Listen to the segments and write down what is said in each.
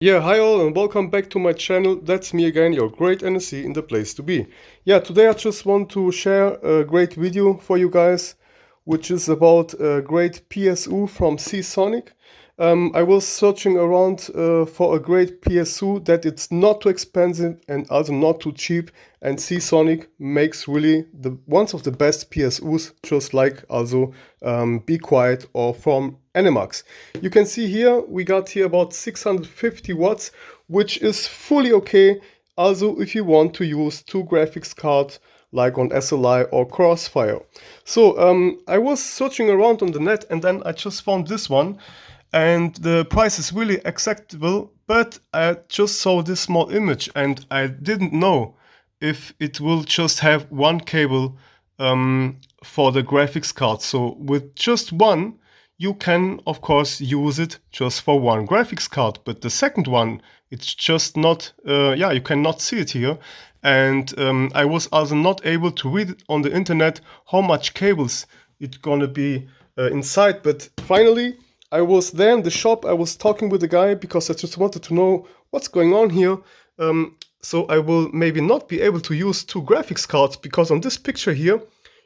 Yeah, hi all and welcome back to my channel. That's me again, your great NSC in the place to be. Yeah, today I just want to share a great video for you guys, which is about a great PSU from Seasonic. I was searching around for a great PSU that it's not too expensive and also not too cheap, and Seasonic makes really the ones of the best PSUs, just like also BeQuiet or from Enermax. You can see here we got here about 650 watts, which is fully okay. Also, if you want to use two graphics cards like on SLI or Crossfire. So I was searching around on the net and then I just found this one, and the price is really acceptable, but I just saw this small image and I didn't know if it will just have one cable for the graphics card. So with just one, you can of course use it just for one graphics card, but the second one, it's just not, yeah, you cannot see it here. And I was also not able to read it on the internet how much cables it's gonna be inside, but finally I was there in the shop. I was talking with the guy because I just wanted to know what's going on here. So I will maybe not be able to use two graphics cards because on this picture here,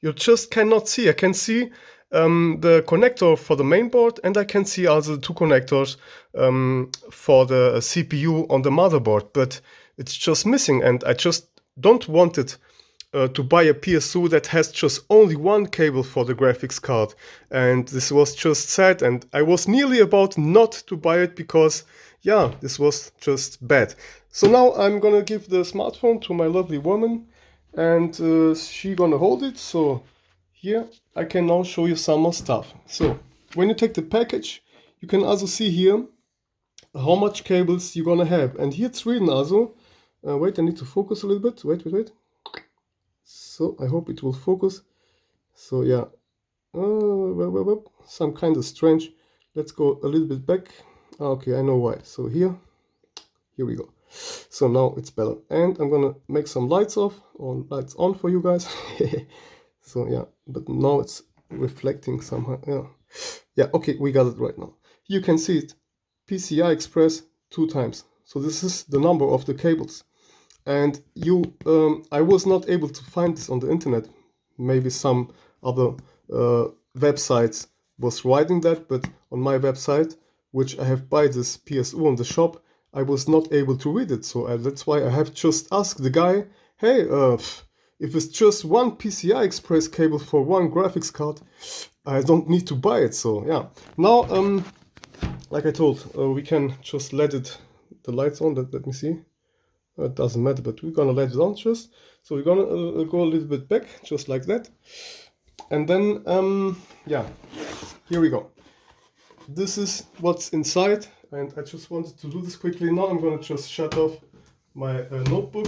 you just cannot see. I can see the connector for the main board, and I can see also the two connectors for the CPU on the motherboard, but it's just missing, and I just don't want it to buy a PSU that has just only one cable for the graphics card. And this was just sad, and I was nearly about not to buy it because, yeah, this was just bad. So now I'm gonna give the smartphone to my lovely woman, and she gonna hold it. So here I can now show you some more stuff. So when you take the package, you can also see here how much cables you're gonna have. And here it's written also, wait, I need to focus a little bit. Wait. So I hope it will focus. So yeah, some kind of strange. Let's go a little bit back. Okay, I know why. So here we go. So now it's better. And I'm gonna make some lights off or lights on for you guys. So yeah, but now it's reflecting somehow. Yeah, okay, we got it right now. You can see it, PCI Express 2 times. So this is the number of the cables. And I was not able to find this on the internet. Maybe some other websites was writing that, but on my website, which I have buy this PSU on the shop, I was not able to read it. So that's why I have just asked the guy, hey, if it's just one PCI Express cable for one graphics card, I don't need to buy it. So yeah, now like I told, we can just let the lights on. Let me see. It doesn't matter, but we're gonna let it on just. So we're gonna go a little bit back, just like that. And then, yeah, here we go. This is what's inside, and I just wanted to do this quickly. Now I'm gonna just shut off my notebook.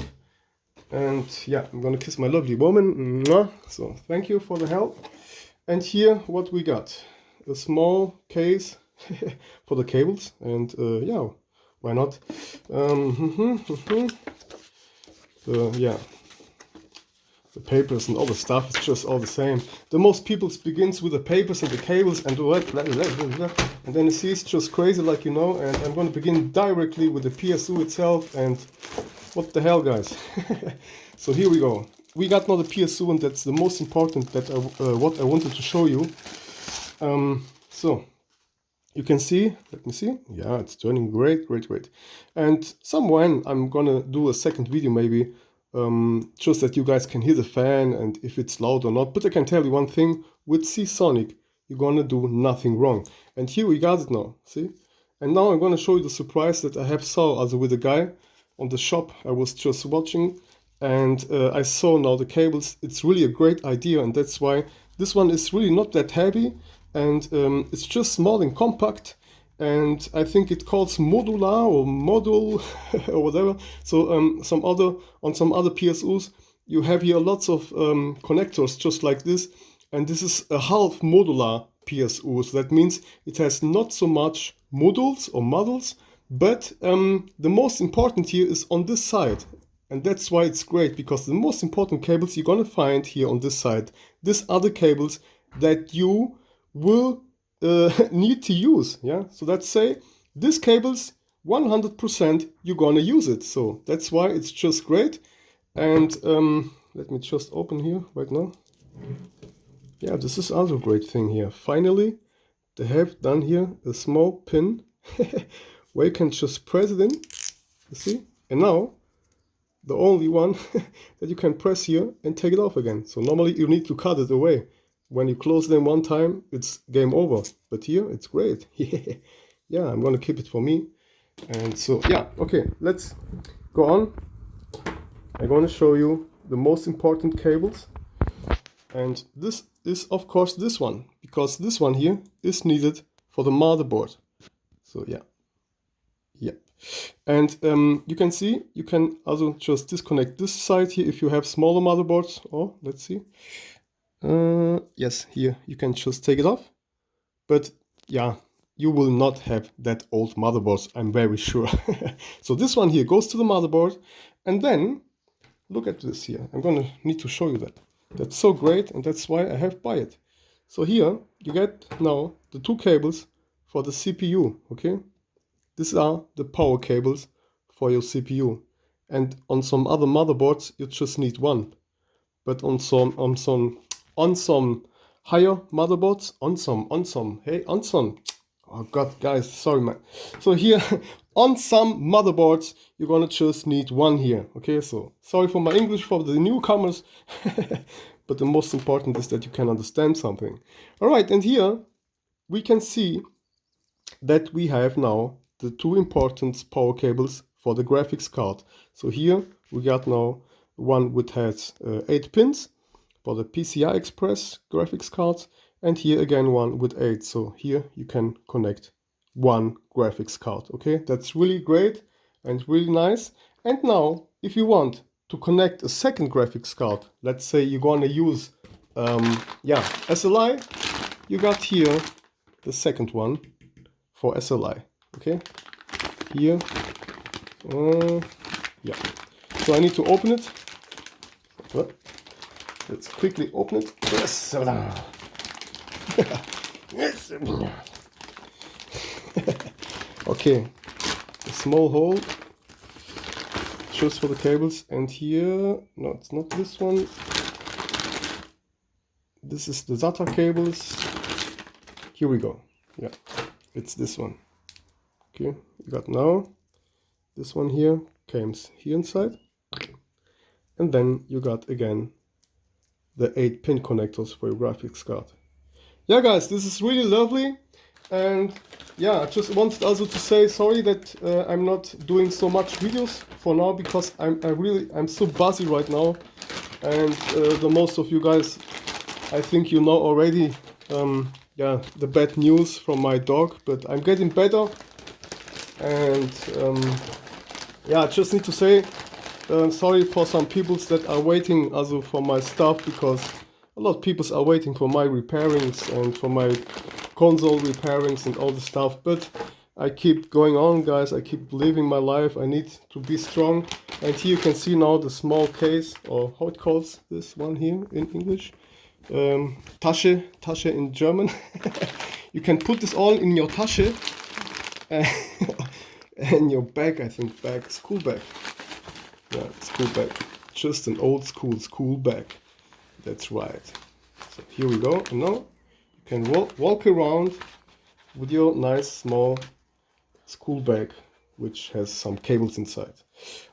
And yeah, I'm gonna kiss my lovely woman. So thank you for the help. And here, what we got. A small case for the cables, and yeah, why not? Yeah, the papers and all the stuff is just all the same. The most people begins with the papers and the cables and what, and then it's just crazy, like you know. And I'm going to begin directly with the PSU itself. And what the hell, guys? So here we go. We got now the PSU, and that's the most important that what I wanted to show you. So you can see, let me see, yeah, it's turning great. And somewhere I'm gonna do a second video maybe, just that you guys can hear the fan and if it's loud or not. But I can tell you one thing, with Seasonic, you're gonna do nothing wrong. And here we got it now, see? And now I'm gonna show you the surprise that I have saw also with the guy on the shop. I was just watching, and I saw now the cables. It's really a great idea, and that's why this one is really not that heavy. And it's just small and compact, and I think it calls modular or module or whatever. So on some other PSUs you have here lots of connectors just like this, and this is a half modular PSU. So that means it has not so much modules or modules, but the most important here is on this side. And that's why it's great, because the most important cables you're gonna find here on this side. These are the cables that you will need to use. Yeah, so let's say these cables 100% you're gonna use it. So that's why it's just great. And let me just open here right now. Yeah, this is also a great thing here. Finally, they have done here a small pin where you can just press it in, you see? And now, the only one that you can press here and take it off again. So normally you need to cut it away. When you close them one time, it's game over. But here, it's great. Yeah, I'm gonna keep it for me. And so, yeah, okay, let's go on. I'm gonna show you the most important cables. And this is, of course, this one, because this one here is needed for the motherboard. So, yeah. And you can see, you can also just disconnect this side here if you have smaller motherboards. Or, let's see. Yes, here, you can just take it off. But, yeah, you will not have that old motherboards, I'm very sure. So this one here goes to the motherboard. And then, look at this here. I'm gonna need to show you that. That's so great, and that's why I have BeQuiet. So here, you get now the two cables for the CPU, okay? These are the power cables for your CPU. And on some other motherboards, you just need one. But on some higher motherboards, oh god, guys, sorry man. So here, on some motherboards, you're gonna just need one here, okay? So, sorry for my English for the newcomers, but the most important is that you can understand something. Alright, and here, we can see that we have now the two important power cables for the graphics card. So here, we got now one which has 8 pins for the PCI Express graphics cards, and here again one with 8. So here you can connect one graphics card. Okay, that's really great and really nice. And now, if you want to connect a second graphics card, let's say you're gonna use SLI, you got here the second one for SLI. Okay, here, yeah. So I need to open it. Let's quickly open it. Yes. Yes. Okay, a small hole just for the cables, and here, no, it's not this one. This is the SATA cables. Here we go. Yeah, it's this one. Okay, you got now this one here comes here inside, and then you got again the 8 pin connectors for your graphics card. Yeah guys, this is really lovely. And yeah, I just wanted also to say sorry that I'm not doing so much videos for now, because I'm so busy right now. And the most of you guys, I think you know already, the bad news from my dog, but I'm getting better. And I just need to say sorry for some people that are waiting also for my stuff, because a lot of people are waiting for my repairings and for my console repairings and all the stuff. But I keep going on, guys. I keep living my life. I need to be strong. And here you can see now the small case, or how it calls this one here in English, Tasche in German. You can put this all in your Tasche and your bag, I think, school bag. Yeah, school bag. Just an old school bag. That's right. So here we go. And now you can walk around with your nice small school bag, which has some cables inside.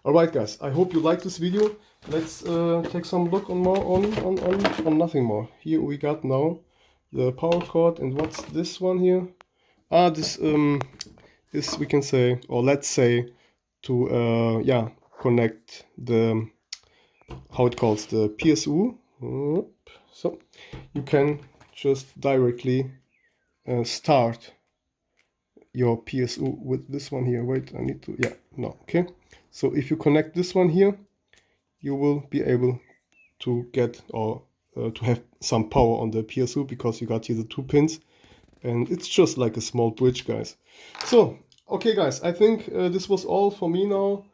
Alright guys, I hope you like this video. Let's take some look on nothing more. Here we got now the power cord, and what's this one here? This is, we can say, or let's say, to connect the, how it calls, the PSU. So you can just directly start your PSU with this one here. Wait, I need to, okay. So if you connect this one here, you will be able to get, or to have some power on the PSU, because you got here the 2 pins, and it's just like a small bridge, guys. So, okay guys, I think this was all for me now,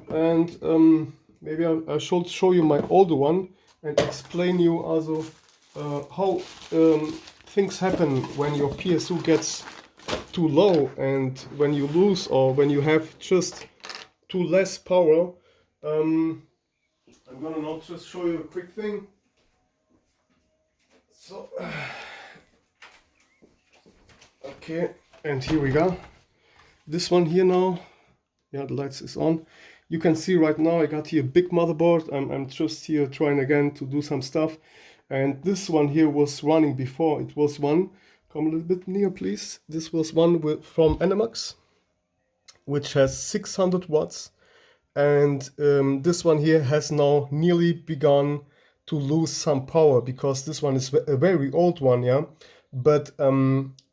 and maybe I should show you my older one and explain you also how things happen when your PSU gets too low, and when you lose or when you have just too less power, I'm gonna now just show you a quick thing. So okay, and here we go. This one here now, yeah, the lights is on. You can see right now I got here a big motherboard. I'm just here trying again to do some stuff, and this one here was running before. It was one, come a little bit near please. This was one from Enermax, which has 600 watts, and this one here has now nearly begun to lose some power because this one is a very old one, yeah, but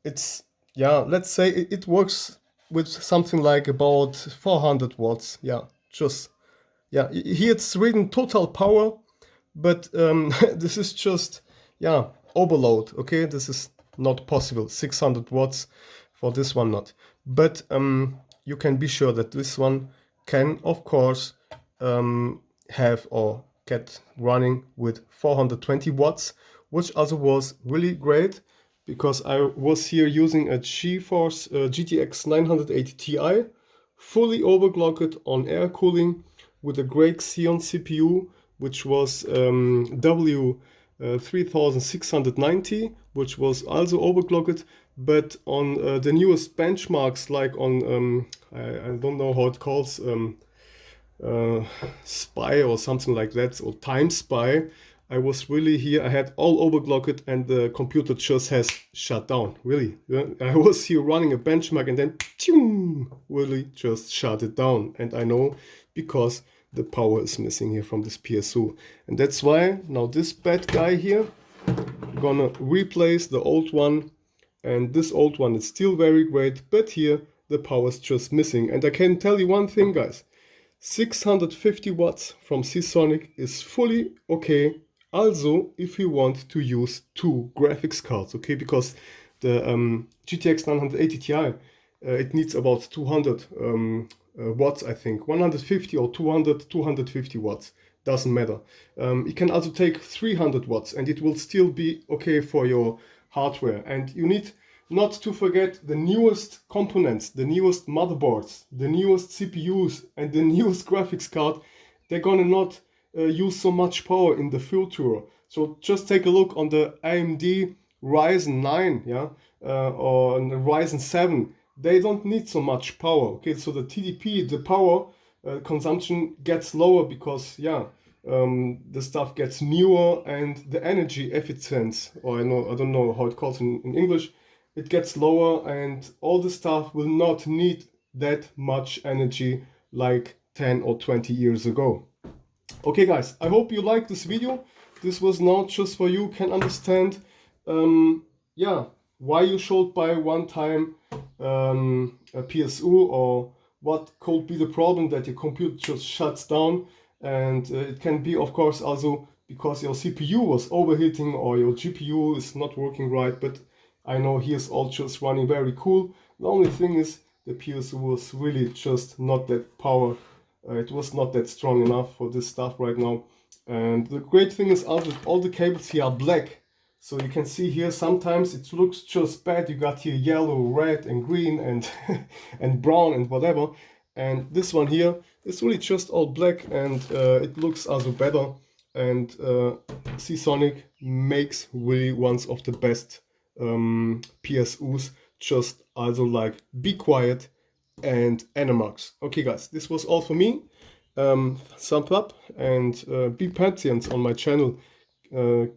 it's, yeah, let's say it works with something like about 400 watts, yeah, just, yeah, here it's written total power, but this is just, yeah, overload. Okay, this is not possible. 600 watts for this one, not. But you can be sure that this one can, of course, have or get running with 420 watts, which also was really great because I was here using a GeForce GTX 980 Ti, fully overclocked on air cooling with a great Xeon CPU, which was W3690, which was also overclocked, but on the newest benchmarks, like on, I don't know how it calls, Spy or something like that, or Time Spy, I was really here, I had all overclocked and the computer just has shut down, really. I was here running a benchmark and then really just shut it down. And I know because the power is missing here from this PSU. And that's why now this bad guy here, gonna replace the old one. And this old one is still very great, but here the power is just missing. And I can tell you one thing, guys. 650 watts from Seasonic is fully okay. Also, if you want to use two graphics cards, okay, because the GTX 980 Ti, it needs about 200 watts, I think, 150 or 200, 250 watts, doesn't matter. It can also take 300 watts and it will still be okay for your hardware. And you need not to forget the newest components, the newest motherboards, the newest CPUs and the newest graphics card. They're gonna not use so much power in the future. So just take a look on the AMD Ryzen 9, yeah, or Ryzen 7. They don't need so much power. Okay, so the TDP, the power consumption gets lower because, yeah, the stuff gets newer and the energy efficiency, or I don't know how it calls in English, it gets lower and all the stuff will not need that much energy like 10 or 20 years ago. Okay guys, I hope you liked this video. This was not just for you can understand yeah, why you should buy one time a PSU, or what could be the problem that your computer just shuts down. And it can be, of course, also because your CPU was overheating or your GPU is not working right. But I know here's all just running very cool. The only thing is the PSU was really just not that power. It was not that strong enough for this stuff right now. And the great thing is also all the cables here are black. So you can see here sometimes it looks just bad. You got here yellow, red and green and and brown and whatever. And this one here is really just all black, and it looks also better. And Seasonic makes really one of the best PSUs, just also like BeQuiet and Enermax. Okay guys, this was all for me. Thumbs up and be patient on my channel.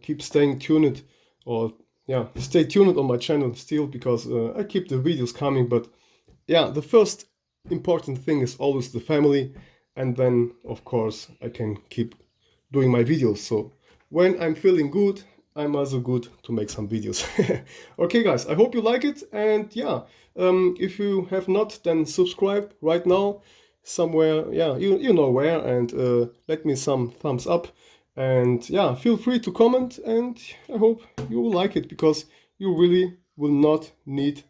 Keep staying tuned, or yeah, stay tuned on my channel still, because I keep the videos coming. But yeah, the first important thing is always the family, and then of course I can keep doing my videos. So when I'm feeling good, I'm also good to make some videos. Okay guys, I hope you like it, and yeah, if you have not, then subscribe right now somewhere, yeah, you know where, and let me some thumbs up. And yeah, feel free to comment, and I hope you will like it, because you really will not need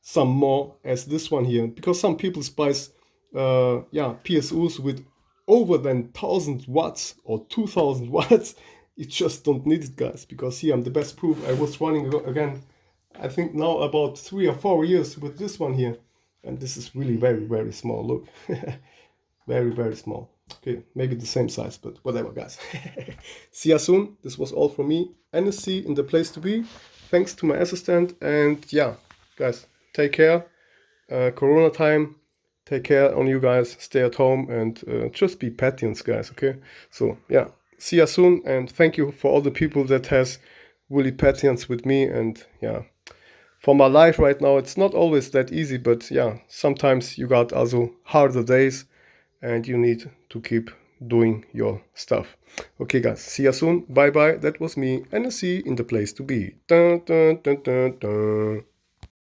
some more as this one here, because some people spice yeah, PSUs with over than 1000 watts or 2000 watts. You just don't need it, guys, because here I'm the best proof. I was running again I think now about 3 or 4 years with this one here. And this is really very, very small. Look, very, very small. Okay, maybe the same size, but whatever, guys. See you soon. This was all from me. NSC in the place to be. Thanks to my assistant. And yeah, guys, take care. Corona time. Take care on you guys. Stay at home and just be patients, guys. Okay. So yeah, see you soon. And thank you for all the people that has really patience with me. And yeah, for my life right now, it's not always that easy. But yeah, sometimes you got also harder days, and you need to keep doing your stuff. Okay, guys, see you soon. Bye bye. That was me, NSC in the place to be. Dun, dun, dun, dun, dun.